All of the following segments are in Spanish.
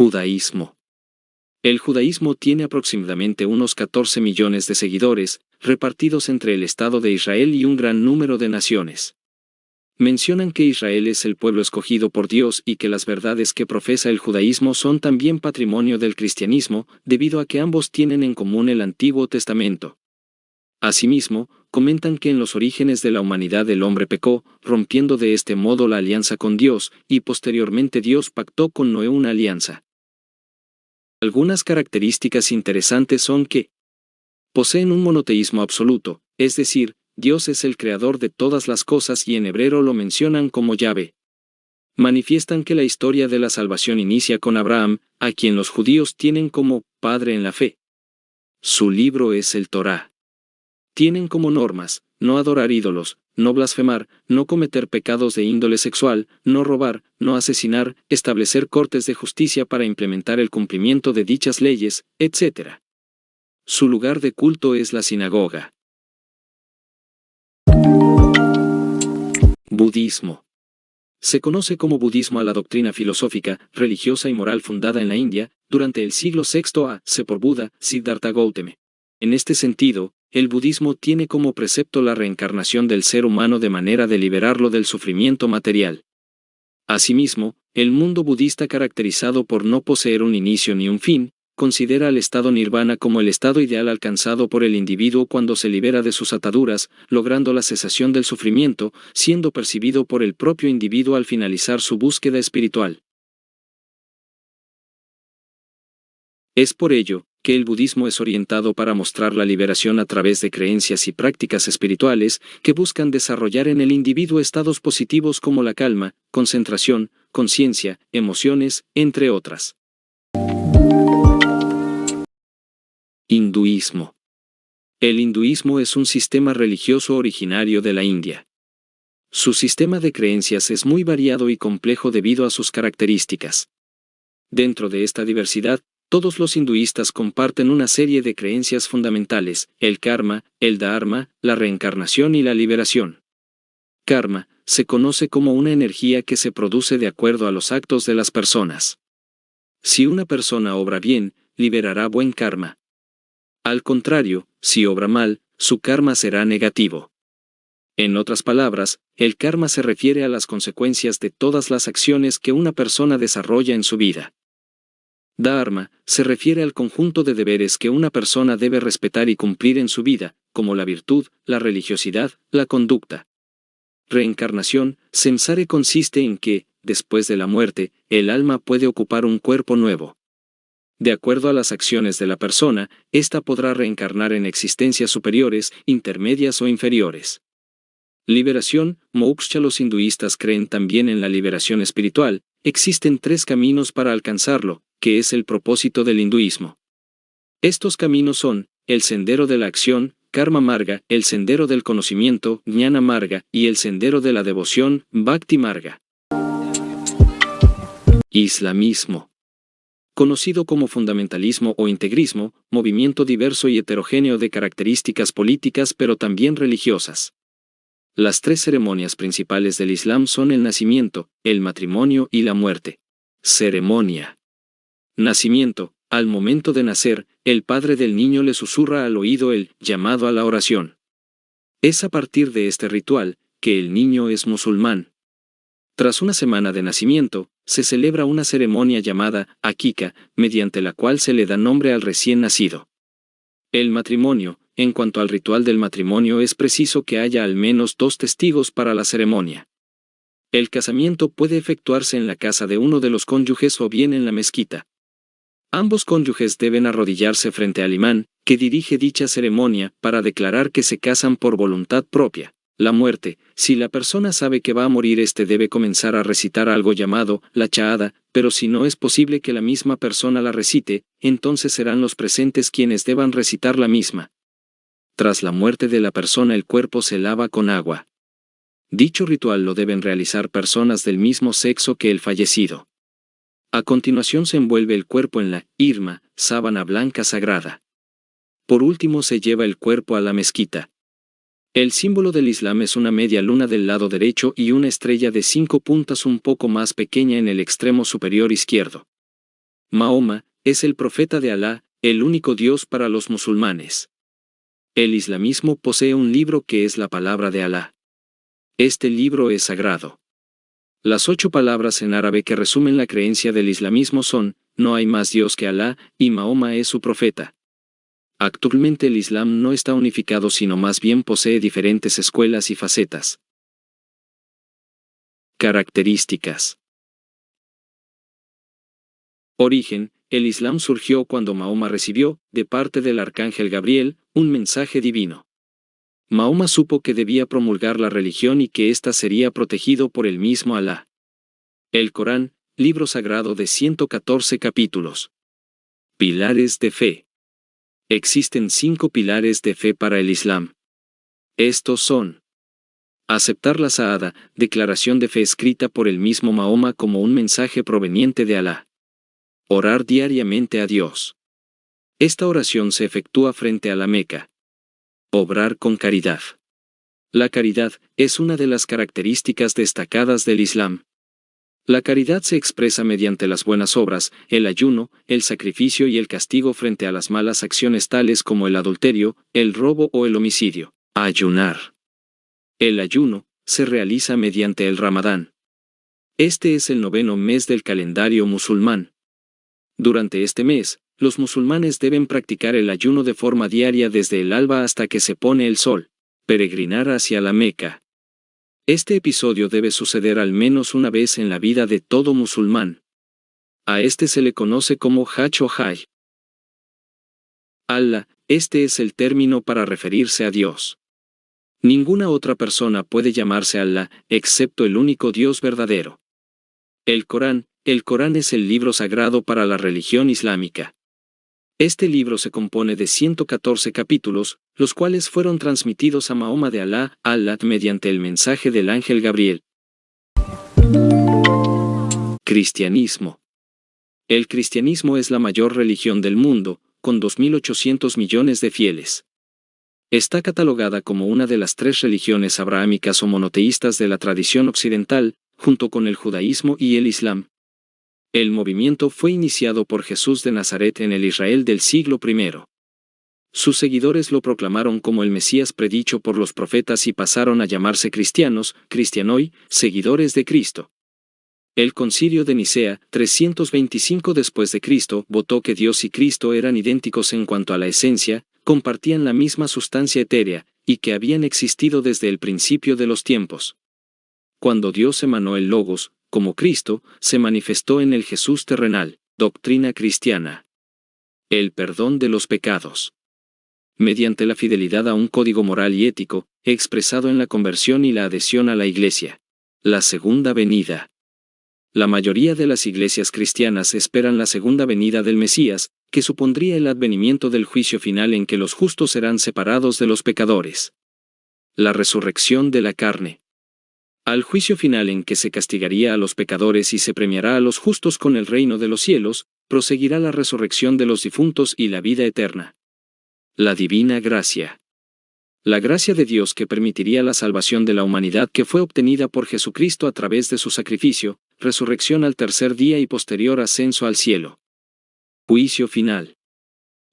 Judaísmo. El judaísmo tiene aproximadamente unos 14 millones de seguidores, repartidos entre el Estado de Israel y un gran número de naciones. Mencionan que Israel es el pueblo escogido por Dios y que las verdades que profesa el judaísmo son también patrimonio del cristianismo, debido a que ambos tienen en común el Antiguo Testamento. Asimismo, comentan que en los orígenes de la humanidad el hombre pecó, rompiendo de este modo la alianza con Dios, y posteriormente Dios pactó con Noé una alianza. Algunas características interesantes son que poseen un monoteísmo absoluto, es decir, Dios es el creador de todas las cosas y en hebreo lo mencionan como Yahvé. Manifiestan que la historia de la salvación inicia con Abraham, a quien los judíos tienen como padre en la fe. Su libro es el Torá. Tienen como normas: no adorar ídolos, no blasfemar, no cometer pecados de índole sexual, no robar, no asesinar, establecer cortes de justicia para implementar el cumplimiento de dichas leyes, etc. Su lugar de culto es la sinagoga. Budismo. Se conoce como budismo a la doctrina filosófica, religiosa y moral fundada en la India, durante el siglo VI a.C. por Buda, Siddhartha Gautama. En este sentido, el budismo tiene como precepto la reencarnación del ser humano de manera de liberarlo del sufrimiento material. Asimismo, el mundo budista, caracterizado por no poseer un inicio ni un fin, considera al estado nirvana como el estado ideal alcanzado por el individuo cuando se libera de sus ataduras, logrando la cesación del sufrimiento, siendo percibido por el propio individuo al finalizar su búsqueda espiritual. Es por ello que el budismo es orientado para mostrar la liberación a través de creencias y prácticas espirituales que buscan desarrollar en el individuo estados positivos como la calma, concentración, conciencia, emociones, entre otras. Hinduismo. El hinduismo es un sistema religioso originario de la India. Su sistema de creencias es muy variado y complejo debido a sus características. Dentro de esta diversidad, todos los hinduistas comparten una serie de creencias fundamentales: el karma, el dharma, la reencarnación y la liberación. Karma se conoce como una energía que se produce de acuerdo a los actos de las personas. Si una persona obra bien, liberará buen karma. Al contrario, si obra mal, su karma será negativo. En otras palabras, el karma se refiere a las consecuencias de todas las acciones que una persona desarrolla en su vida. Dharma se refiere al conjunto de deberes que una persona debe respetar y cumplir en su vida, como la virtud, la religiosidad, la conducta. Reencarnación, samsara, consiste en que, después de la muerte, el alma puede ocupar un cuerpo nuevo. De acuerdo a las acciones de la persona, ésta podrá reencarnar en existencias superiores, intermedias o inferiores. Liberación, moksha. Los hinduistas creen también en la liberación espiritual. Existen 3 caminos para alcanzarlo, que es el propósito del hinduismo. Estos caminos son: el sendero de la acción, karma marga; el sendero del conocimiento, jnana marga; y el sendero de la devoción, bhakti marga. Islamismo. Conocido como fundamentalismo o integrismo, movimiento diverso y heterogéneo de características políticas pero también religiosas. Las 3 ceremonias principales del Islam son el nacimiento, el matrimonio y la muerte. Ceremonia. Nacimiento. Al momento de nacer, el padre del niño le susurra al oído el llamado a la oración. Es a partir de este ritual que el niño es musulmán. Tras una semana de nacimiento, se celebra una ceremonia llamada akika, mediante la cual se le da nombre al recién nacido. El matrimonio. En cuanto al ritual del matrimonio, es preciso que haya al menos 2 testigos para la ceremonia. El casamiento puede efectuarse en la casa de uno de los cónyuges o bien en la mezquita. Ambos cónyuges deben arrodillarse frente al imán, que dirige dicha ceremonia, para declarar que se casan por voluntad propia. La muerte. Si la persona sabe que va a morir, debe comenzar a recitar algo llamado la chahada, pero si no es posible que la misma persona la recite, entonces serán los presentes quienes deban recitar la misma. Tras la muerte de la persona, el cuerpo se lava con agua. Dicho ritual lo deben realizar personas del mismo sexo que el fallecido. A continuación se envuelve el cuerpo en la irma, sábana blanca sagrada. Por último se lleva el cuerpo a la mezquita. El símbolo del Islam es una media luna del lado derecho y una estrella de 5 puntas un poco más pequeña en el extremo superior izquierdo. Mahoma es el profeta de Alá, el único Dios para los musulmanes. El islamismo posee un libro que es la palabra de Alá. Este libro es sagrado. Las 8 palabras en árabe que resumen la creencia del islamismo son: no hay más Dios que Alá, y Mahoma es su profeta. Actualmente el Islam no está unificado, sino más bien posee diferentes escuelas y facetas. Características. Origen: el Islam surgió cuando Mahoma recibió, de parte del arcángel Gabriel, un mensaje divino. Mahoma supo que debía promulgar la religión y que ésta sería protegido por el mismo Alá. El Corán, libro sagrado de 114 capítulos. Pilares de fe. Existen 5 pilares de fe para el Islam. Estos son: aceptar la Sahada, declaración de fe escrita por el mismo Mahoma como un mensaje proveniente de Alá. Orar diariamente a Dios. Esta oración se efectúa frente a la Meca. Obrar con caridad. La caridad es una de las características destacadas del Islam. La caridad se expresa mediante las buenas obras, el ayuno, el sacrificio y el castigo frente a las malas acciones tales como el adulterio, el robo o el homicidio. Ayunar. El ayuno se realiza mediante el Ramadán. Este es el 9º mes del calendario musulmán. Durante este mes, los musulmanes deben practicar el ayuno de forma diaria desde el alba hasta que se pone el sol. Peregrinar hacia la Meca. Este episodio debe suceder al menos una vez en la vida de todo musulmán. A este se le conoce como Hajj o Hajj. Allah, este es el término para referirse a Dios. Ninguna otra persona puede llamarse Allah, excepto el único Dios verdadero. El Corán es el libro sagrado para la religión islámica. Este libro se compone de 114 capítulos, los cuales fueron transmitidos a Mahoma de Alá, mediante el mensaje del ángel Gabriel. Cristianismo. El cristianismo es la mayor religión del mundo, con 2.800 millones de fieles. Está catalogada como una de las 3 religiones abrahámicas o monoteístas de la tradición occidental, junto con el judaísmo y el islam. El movimiento fue iniciado por Jesús de Nazaret en el Israel del siglo I. Sus seguidores lo proclamaron como el Mesías predicho por los profetas y pasaron a llamarse cristianos, cristianoi, seguidores de Cristo. El Concilio de Nicea, 325 después de Cristo, votó que Dios y Cristo eran idénticos en cuanto a la esencia, compartían la misma sustancia etérea, y que habían existido desde el principio de los tiempos. Cuando Dios emanó el Logos, como Cristo, se manifestó en el Jesús terrenal. Doctrina cristiana. El perdón de los pecados. Mediante la fidelidad a un código moral y ético, expresado en la conversión y la adhesión a la Iglesia. La segunda venida. La mayoría de las iglesias cristianas esperan la segunda venida del Mesías, que supondría el advenimiento del juicio final en que los justos serán separados de los pecadores. La resurrección de la carne. Al juicio final en que se castigaría a los pecadores y se premiará a los justos con el reino de los cielos, proseguirá la resurrección de los difuntos y la vida eterna. La divina gracia. La gracia de Dios que permitiría la salvación de la humanidad que fue obtenida por Jesucristo a través de su sacrificio, resurrección al tercer día y posterior ascenso al cielo. Juicio final.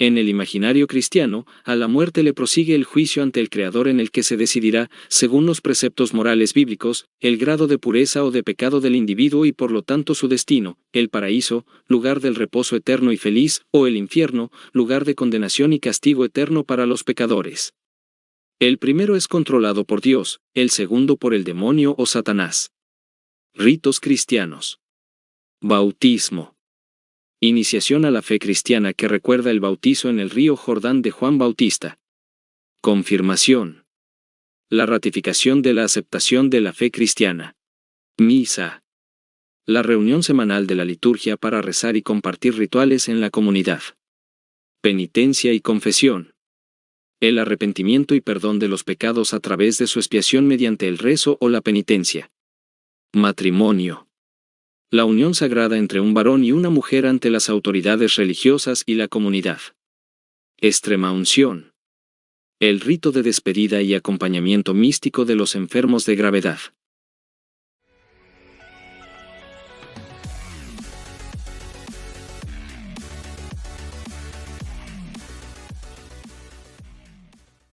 En el imaginario cristiano, a la muerte le prosigue el juicio ante el Creador en el que se decidirá, según los preceptos morales bíblicos, el grado de pureza o de pecado del individuo y por lo tanto su destino, el paraíso, lugar del reposo eterno y feliz, o el infierno, lugar de condenación y castigo eterno para los pecadores. El primero es controlado por Dios, el segundo por el demonio o Satanás. Ritos cristianos. Bautismo. Iniciación a la fe cristiana que recuerda el bautizo en el río Jordán de Juan Bautista. Confirmación. La ratificación de la aceptación de la fe cristiana. Misa. La reunión semanal de la liturgia para rezar y compartir rituales en la comunidad. Penitencia y confesión. El arrepentimiento y perdón de los pecados a través de su expiación mediante el rezo o la penitencia. Matrimonio. La unión sagrada entre un varón y una mujer ante las autoridades religiosas y la comunidad. Extremaunción. El rito de despedida y acompañamiento místico de los enfermos de gravedad.